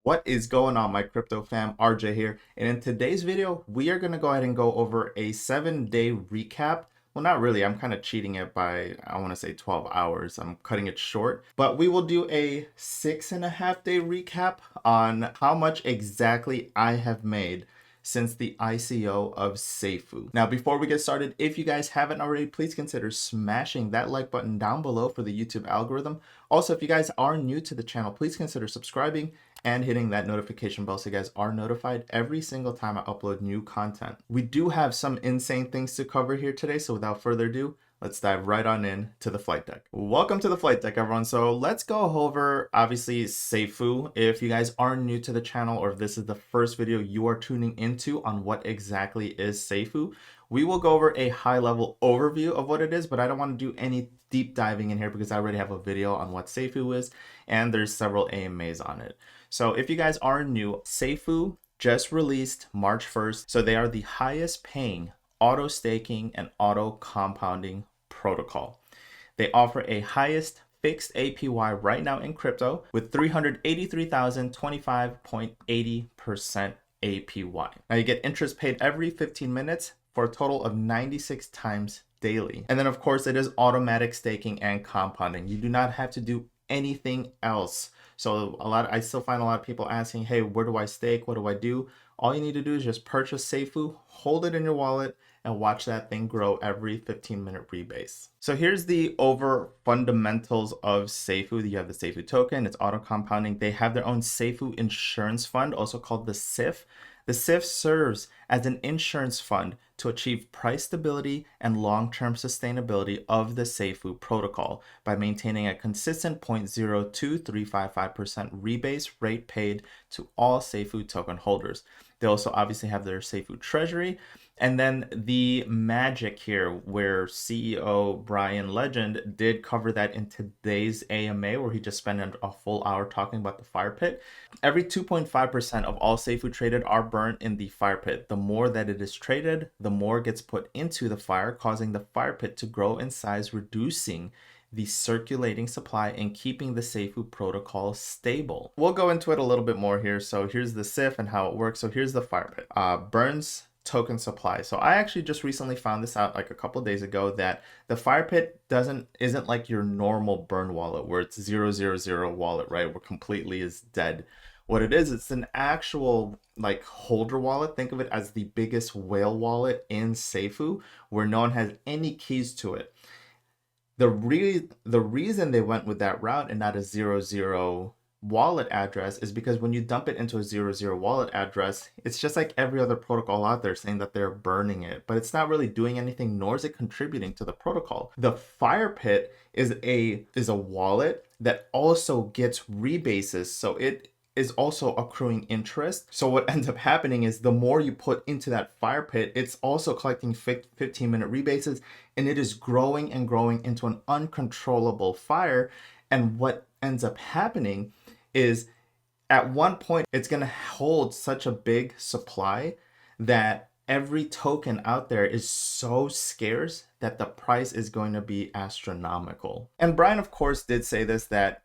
What is going on, my crypto fam? RJ here, and in today's video we are going to go ahead and go over a 7-day recap. Well, not really, I'm kind of cheating it by, I want to say 12 hours. I'm cutting it short, but we will do a 6.5-day recap on how much exactly I have made since the ICO of Safuu. Now, before we get started, if you guys haven't already, please consider smashing that like button down below for the YouTube algorithm. Also, if you guys are new to the channel, please consider subscribing and hitting that notification bell so you guys are notified every single time I upload new content. We do have some insane things to cover here today, so without further ado, let's dive right on in to the flight deck. Welcome to the flight deck, everyone. So let's go over, obviously, Safuu. If you guys are new to the channel, or if this is the first video you are tuning into on what exactly is Safuu, we will go over a high-level overview of what it is, but I don't want to do any deep diving in here because I already have a video on what Safuu is, and there's several AMAs on it. So if you guys are new, Safuu just released March 1st. So they are the highest paying auto staking and auto compounding protocol. They offer a highest fixed APY right now in crypto with 383,025.80% APY. Now you get interest paid every 15 minutes for a total of 96 times daily. And then of course it is automatic staking and compounding. You do not have to do anything else. So I still find a lot of people asking, hey, where do I stake? What do I do? All you need to do is just purchase Safuu, hold it in your wallet, and watch that thing grow every 15-minute rebase. So here's the fundamentals of Safuu. You have the Safuu token, it's auto compounding. They have their own Safuu insurance fund, also called the SIF. The SIF serves as an insurance fund to achieve price stability and long-term sustainability of the Safuu protocol by maintaining a consistent 0.02355% rebase rate paid to all Safuu token holders. They also obviously have their Safuu treasury. And then the magic here, where CEO Brian Legend did cover that in today's AMA, where he just spent a full hour talking about the fire pit. Every 2.5% of all Safuu traded are burned in the fire pit. The more that it is traded, the more gets put into the fire, causing the fire pit to grow in size, reducing the circulating supply and keeping the Safuu protocol stable. We'll go into it a little bit more here. So here's the SIF and how it works. So here's the fire pit. Burns token supply. So I actually just recently found this out like a couple days ago, that the fire pit isn't like your normal burn wallet where it's 000 wallet, right? Where completely is dead. What it is, it's an actual like holder wallet. Think of it as the biggest whale wallet in Safuu, where no one has any keys to it. The reason they went with that route and not a 00 wallet address is because when you dump it into a 00 wallet address, it's just like every other protocol out there saying that they're burning it, but it's not really doing anything, nor is it contributing to the protocol. The fire pit is a wallet that also gets rebases, so it is also accruing interest. So what ends up happening is the more you put into that fire pit, it's also collecting 15-minute rebases, and it is growing and growing into an uncontrollable fire. And what ends up happening is at one point, it's going to hold such a big supply that every token out there is so scarce that the price is going to be astronomical. And Brian, of course, did say this, that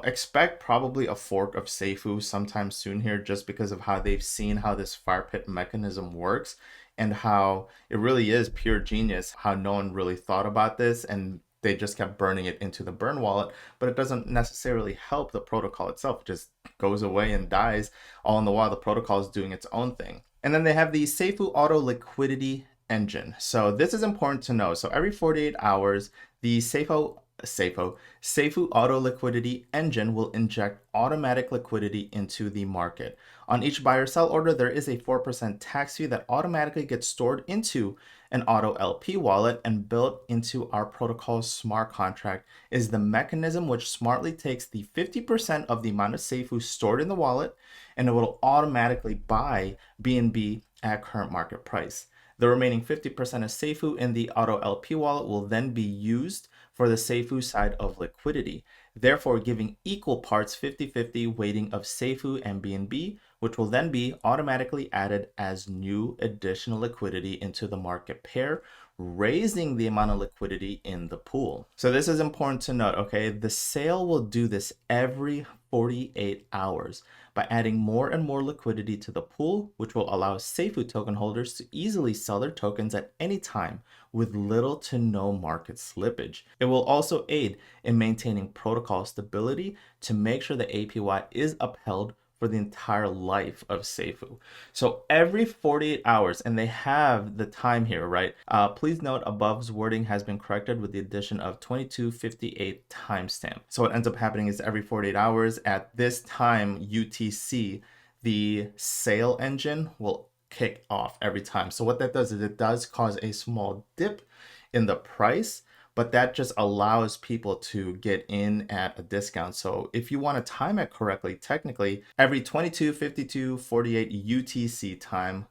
expect probably a fork of Safuu sometime soon here, just because of how they've seen how this fire pit mechanism works and how it really is pure genius, how no one really thought about this and they just kept burning it into the burn wallet. But it doesn't necessarily help the protocol itself. It just goes away and dies, all in the while the protocol is doing its own thing. And then they have the Safuu auto liquidity engine. So this is important to know. So every 48 hours, the Safuu auto liquidity engine will inject automatic liquidity into the market. On each buy or sell order, there is a 4% tax fee that automatically gets stored into an auto LP wallet and built into our protocol's smart contract is the mechanism which smartly takes the 50% of the amount of Safuu stored in the wallet, and it will automatically buy BNB at current market price. The remaining 50% of Safuu in the auto LP wallet will then be used for the Safuu side of liquidity, therefore giving equal parts 50-50 weighting of Safuu and BNB, which will then be automatically added as new additional liquidity into the market pair, raising the amount of liquidity in the pool. So this is important to note, okay? The sale will do this every 48 hours. by adding more and more liquidity to the pool, which will allow Safuu token holders to easily sell their tokens at any time with little to no market slippage. It will also aid in maintaining protocol stability to make sure the APY is upheld for the entire life of Safuu. So every 48 hours, and they have the time here, right? Please note above's wording has been corrected with the addition of 2258 timestamp. So what ends up happening is every 48 hours at this time UTC, the sale engine will kick off every time. So what that does is it does cause a small dip in the price, but that just allows people to get in at a discount. So if you want to time it correctly, technically every 22, 52, 48 UTC time,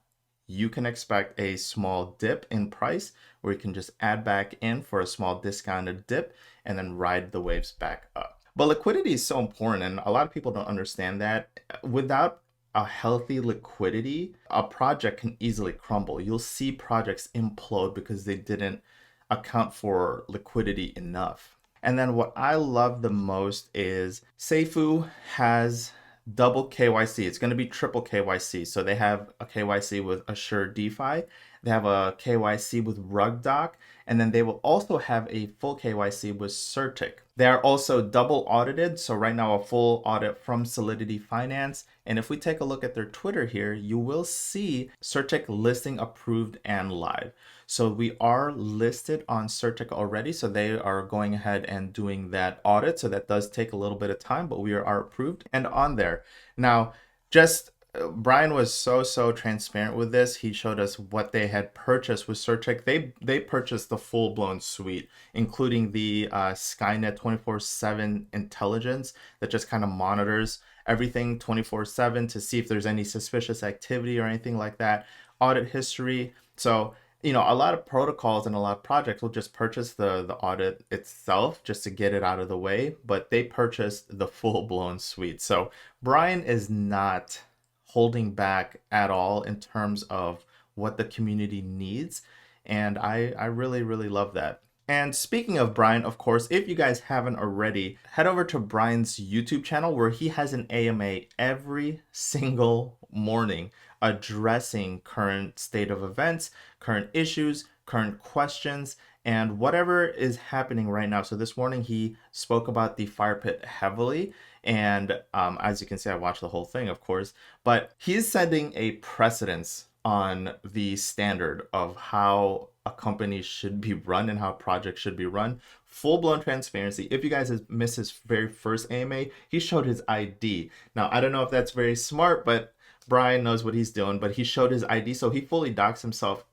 you can expect a small dip in price where you can just add back in for a small discounted dip and then ride the waves back up. But liquidity is so important, and a lot of people don't understand that. Without a healthy liquidity, a project can easily crumble. You'll see projects implode because they didn't account for liquidity enough. And then what I love the most is Safuu has double KYC. It's going to be triple KYC. So they have a KYC with Assure DeFi, they have a KYC with RugDoc, and then they will also have a full KYC with Certic. They are also double audited. So right now a full audit from Solidity Finance. And if we take a look at their Twitter here, you will see Certic listing approved and live. So we are listed on Certic already. So they are going ahead and doing that audit. So that does take a little bit of time, but we are approved and on there. Now, just Brian was so transparent with this. He showed us what they had purchased with Certic. They purchased the full-blown suite, including the Skynet 24/7 intelligence that just kind of monitors everything 24/7 to see if there's any suspicious activity or anything like that. Audit history. So, you know, a lot of protocols and a lot of projects will just purchase the audit itself just to get it out of the way, but they purchased the full-blown suite. So Brian is not holding back at all in terms of what the community needs. And I really love that. And speaking of Brian, of course, if you guys haven't already, head over to Brian's YouTube channel where he has an AMA every single morning addressing current state of events, current issues, current questions, and whatever is happening right now. So this morning he spoke about the fire pit heavily. And as you can see, I watched the whole thing, of course, but he's setting a precedence on the standard of how a company should be run and how a project should be run. Full-blown transparency. If you guys have missed his very first AMA, he showed his ID. Now, I don't know if that's very smart, but Brian knows what he's doing, but he showed his ID, so he fully docs himself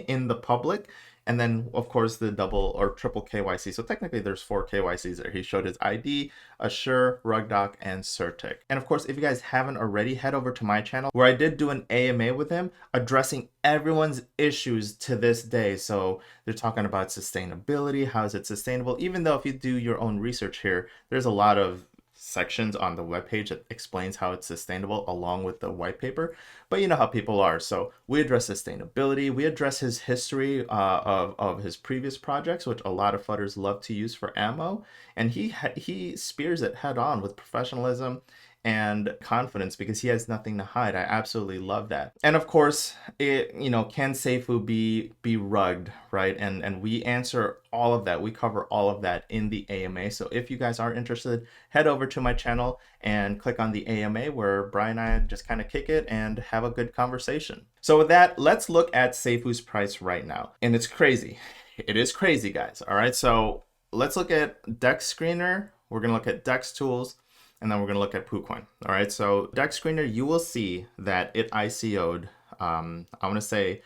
in the public. And then, of course, the double or triple KYC. So technically, there's 4 KYCs there. He showed his ID, Assure, RugDoc, and Certic. And of course, if you guys haven't already, head over to my channel where I did do an AMA with him addressing everyone's issues to this day. So they're talking about sustainability. How is it sustainable? Even though if you do your own research here, there's a lot of sections on the webpage that explains how it's sustainable along with the white paper, but you know how people are. So we address sustainability, we address his history of his previous projects, which a lot of FUDDers love to use for ammo, and he spears it head on with professionalism and confidence because he has nothing to hide. I absolutely love that. And of course, can Safuu be rugged, right? And we answer all of that. We cover all of that in the AMA. So if you guys are interested, head over to my channel and click on the AMA where Brian and I just kind of kick it and have a good conversation. So with that, let's look at Safuu's price right now. And it's crazy. It is crazy, guys. All right. So let's look at DEX Screener. We're going to look at DEX Tools. And then we're going to look at PooCoin. All right, so DEX Screener, you will see that it ICO'd. I want to say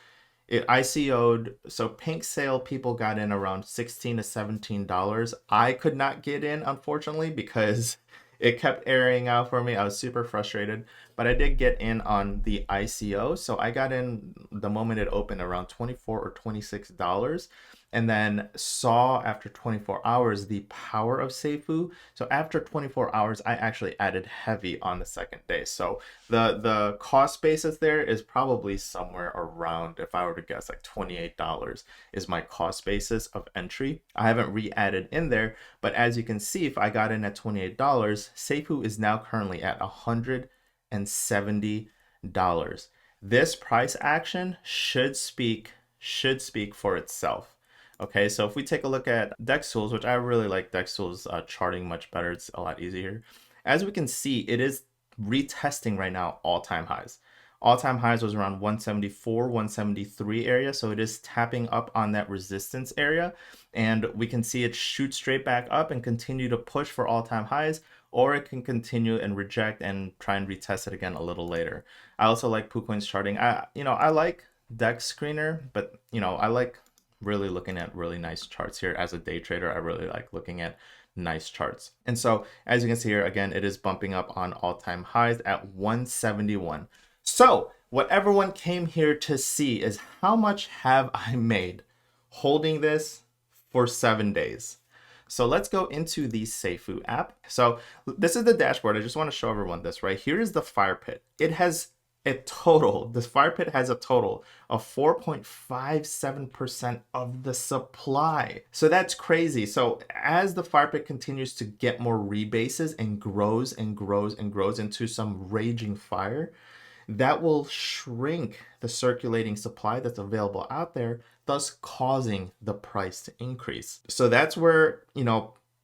it ICO'd. So pink sale, people got in around $16 to $17. I could not get in, unfortunately, because it kept airing out for me. I was super frustrated, but I did get in on the ICO. So I got in the moment it opened around $24 or $26. And then saw after 24 hours the power of Safuu. So after 24 hours, I actually added heavy on the second day. So the cost basis there is probably somewhere around, if I were to guess, like $28 is my cost basis of entry. I haven't re-added in there, but as you can see, if I got in at $28, Safuu is now currently at $100 This price action should speak for itself. Okay, so if we take a look at DEX tools, which I really like DEX tools charting much better, it's a lot easier. As we can see, it is retesting right now all-time highs. All-time highs was around 174, 173 area, so it is tapping up on that resistance area, and we can see it shoot straight back up and continue to push for all-time highs, or it can continue and reject and try and retest it again a little later. I also like KuCoin's charting. I like DEX Screener, but I like really looking at really nice charts here. As a day trader, I really like looking at nice charts. And so as you can see here, again, it is bumping up on all-time highs at 171. So what everyone came here to see is how much have I made holding this for 7 days. So let's go into the Safuu app. So this is the dashboard. I just want to show everyone this, right? Here is the fire pit. It has this fire pit has a total of 4.57% of the supply. So that's crazy. So as the fire pit continues to get more rebases and grows and grows and grows into some raging fire, that will shrink the circulating supply that's available out there, thus causing the price to increase. So that's where,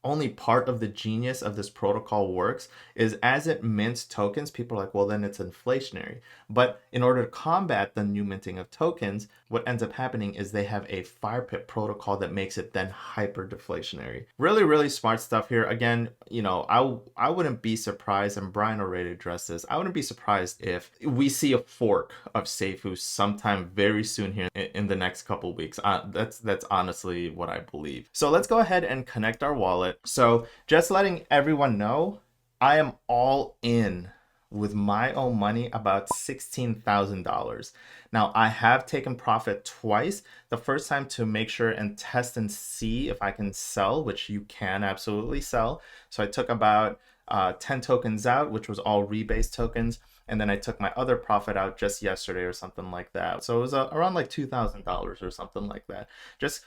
only part of the genius of this protocol works is as it mints tokens, people are like, well, then it's inflationary. But in order to combat the new minting of tokens, what ends up happening is they have a fire pit protocol that makes it then hyper deflationary. Really, really smart stuff here. Again, I wouldn't be surprised, and Brian already addressed this, I wouldn't be surprised if we see a fork of Safuu sometime very soon here in the next couple weeks. That's honestly what I believe. So let's go ahead and connect our wallet. So just letting everyone know, I am all in with my own money, about $16,000. Now I have taken profit twice. The first time to make sure and test and see if I can sell, which you can absolutely sell. So I took about 10 tokens out, which was all rebase tokens. And then I took my other profit out just yesterday or something like that. So it was around like $2,000 or something like that. Just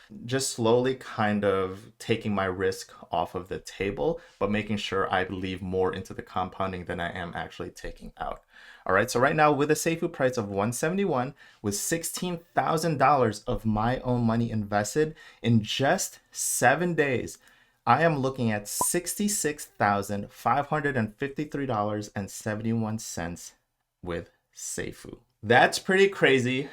slowly kind of taking my risk off of the table, but making sure I leave more into the compounding than I am actually taking out. All right, so right now with a Safuu price of 171, with $16,000 of my own money invested in just 7 days, I am looking at $66,553.71 with Safuu. That's pretty crazy.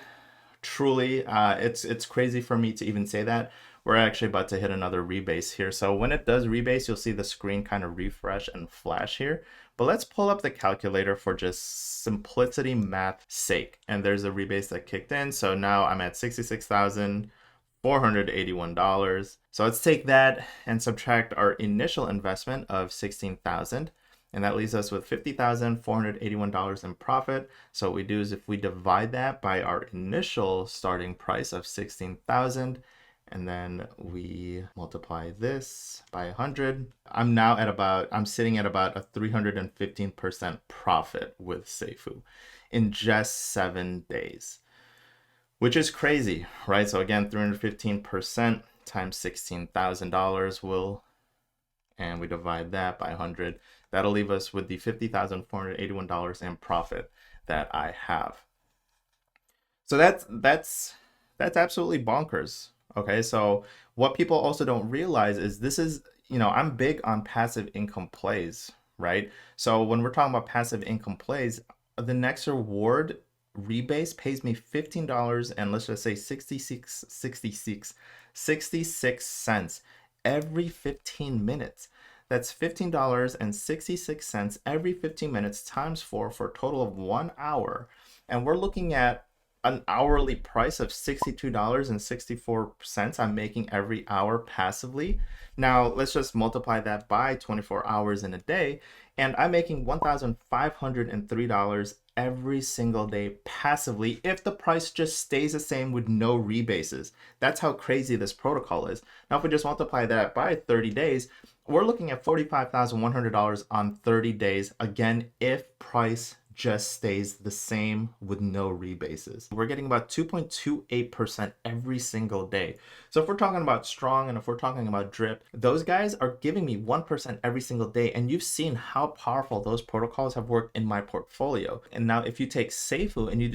Truly, it's crazy for me to even say that. We're actually about to hit another rebase here. So when it does rebase, you'll see the screen kind of refresh and flash here. But let's pull up the calculator for just simplicity math sake. And there's a rebase that kicked in. So now I'm at $66,481. So let's take that and subtract our initial investment of $16,000. And that leaves us with $50,481 in profit. So what we do is if we divide that by our initial starting price of $16,000, and then we multiply this by 100, I'm sitting at about a 315% profit with Safuu in just 7 days, which is crazy, right? So again, 315% times $16,000 and we divide that by 100. That'll leave us with the $50,481 in profit that I have. So that's absolutely bonkers. Okay, so what people also don't realize is this is, I'm big on passive income plays, right? So when we're talking about passive income plays, the next reward rebase pays me $15 and let's just say 66 cents every 15 minutes. That's $15.66 every 15 minutes times 4 for a total of 1 hour. And we're looking at an hourly price of $62.64 I'm making every hour passively. Now let's just multiply that by 24 hours in a day, and I'm making $1,503 every single day passively if the price just stays the same with no rebases. That's how crazy this protocol is. Now if we just multiply that by 30 days, we're looking at $45,100 on 30 days, again if price just stays the same with no rebases. We're getting about 2.28% every single day. So if we're talking about Strong and if we're talking about Drip, those guys are giving me 1% every single day. And you've seen how powerful those protocols have worked in my portfolio. And now if you take Safuu and you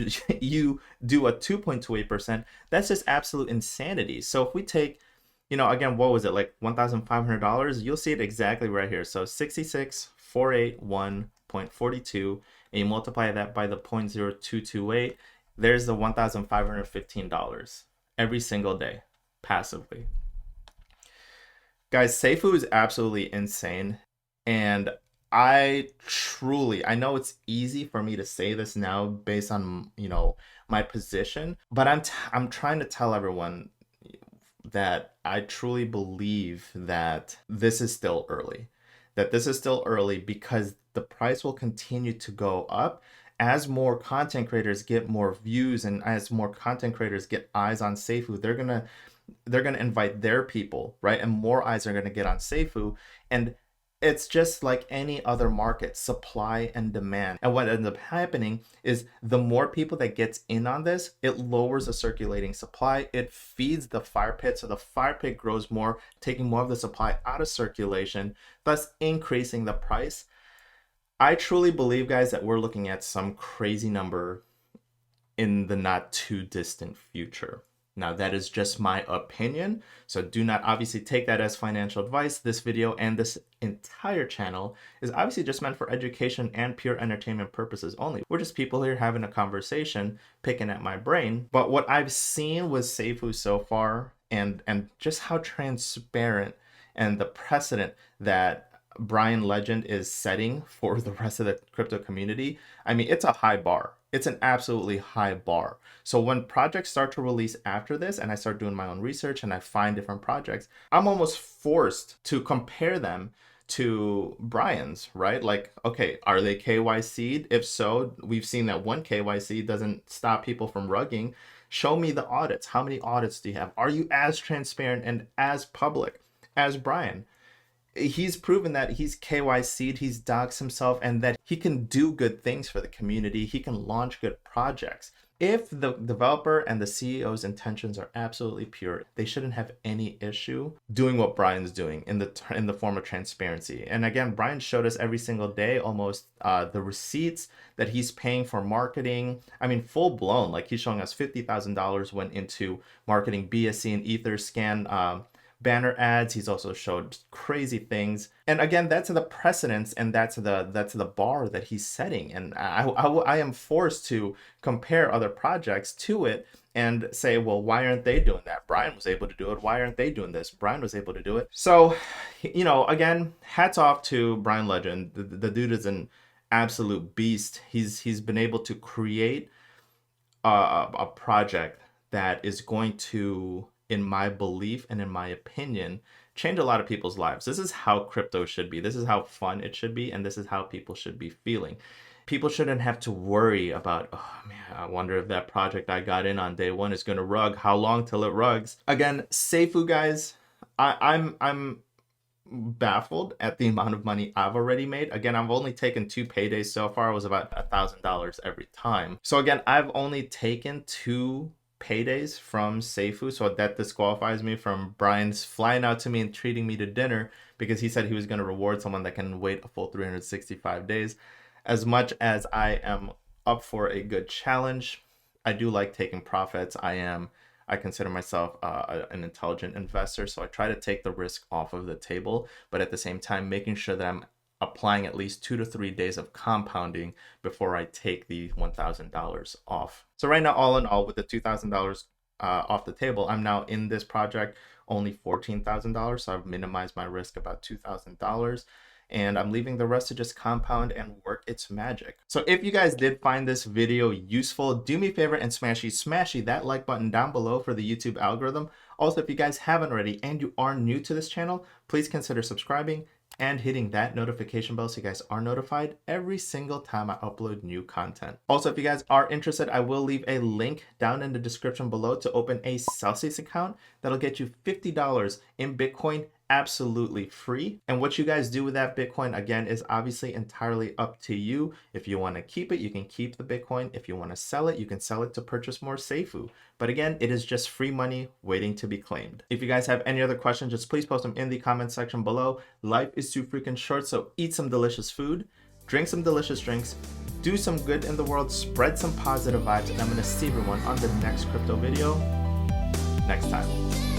do a 2.28%, that's just absolute insanity. So if we take, you know, again, what was it, like $1,500? You'll see it exactly right here. So 66,481.42, and you multiply that by the 0.0228, there's the $1,515 every single day passively. Guys, Safuu is absolutely insane. And I know it's easy for me to say this now based on, you know, my position, but I'm trying to tell everyone that I truly believe that this is still early. That this is still early because the price will continue to go up as more content creators get more views, and as more content creators get eyes on Safuu. They're gonna invite their people, right? And more eyes are gonna get on Safuu. And it's just like any other market, supply and demand. And what ends up happening is the more people that gets in on this, it lowers the circulating supply. It feeds the fire pit. So the fire pit grows more, taking more of the supply out of circulation, thus increasing the price. I truly believe, guys, that we're looking at some crazy number in the not too distant future. Now, that is just my opinion, so do not obviously take that as financial advice. This video and this entire channel is obviously just meant for education and pure entertainment purposes only. We're just people here having a conversation, picking at my brain. But what I've seen with Safuu so far, and just how transparent and the precedent that Brian Legend is setting for the rest of the crypto community, I mean, it's a high bar. It's an absolutely high bar. So when projects start to release after this, and I start doing my own research and I find different projects, I'm almost forced to compare them to Brian's, right? Like, okay, are they KYC'd? If so, we've seen that one KYC doesn't stop people from rugging. Show me the audits. How many audits do you have? Are you as transparent and as public as Brian? He's proven that he's KYC'd, he's doxed himself, and that he can do good things for the community. He can launch good projects. If the developer and the CEO's intentions are absolutely pure, they shouldn't have any issue doing what Brian's doing in the form of transparency. And again, Brian showed us every single day almost the receipts that he's paying for marketing. I mean, full blown, like he's showing us $50,000 went into marketing BSC and Etherscan banner ads. He's also showed crazy things. And again, that's the precedence, and that's the bar that he's setting. And I am forced to compare other projects to it and say, well, why aren't they doing that? Brian was able to do it. Why aren't they doing this? Brian was able to do it. So, you know, again, hats off to Brian Legend. The dude is an absolute beast. He's been able to create a project that is going to, in my belief and in my opinion, change a lot of people's lives. This is how crypto should be. This is how fun it should be. And this is how people should be feeling. People shouldn't have to worry about, oh man, I wonder if that project I got in on day one is going to rug. How long till it rugs? Again, Safuu, guys, I'm baffled at the amount of money I've already made. Again, I've only taken 2 paydays so far. It was about $1,000 every time. So again, I've only taken 2 paydays from Safuu, so that disqualifies me from Brian's flying out to me and treating me to dinner, because he said he was going to reward someone that can wait a full 365 days. As much as I am up for a good challenge, I do like taking profits. I consider myself an intelligent investor, so I try to take the risk off of the table, but at the same time making sure that I'm applying at least 2 to 3 days of compounding before I take the $1,000 off. So right now, all in all, with the $2,000 off the table, I'm now in this project only $14,000. So I've minimized my risk about $2,000. And I'm leaving the rest to just compound and work its magic. So if you guys did find this video useful, do me a favor and smashy that like button down below for the YouTube algorithm. Also, if you guys haven't already and you are new to this channel, please consider subscribing and hitting that notification bell so you guys are notified every single time I upload new content. Also, if you guys are interested, I will leave a link down in the description below to open a Celsius account that'll get you $50 in Bitcoin absolutely free. And what you guys do with that Bitcoin, again, is obviously entirely up to you. If you want to keep it, you can keep the Bitcoin. If you want to sell it, you can sell it to purchase more Safuu. But again, it is just free money waiting to be claimed. If you guys have any other questions, just please post them in the comment section below. Life is too freaking short, so eat some delicious food, drink some delicious drinks, do some good in the world, spread some positive vibes, and I'm going to see everyone on the next crypto video next time.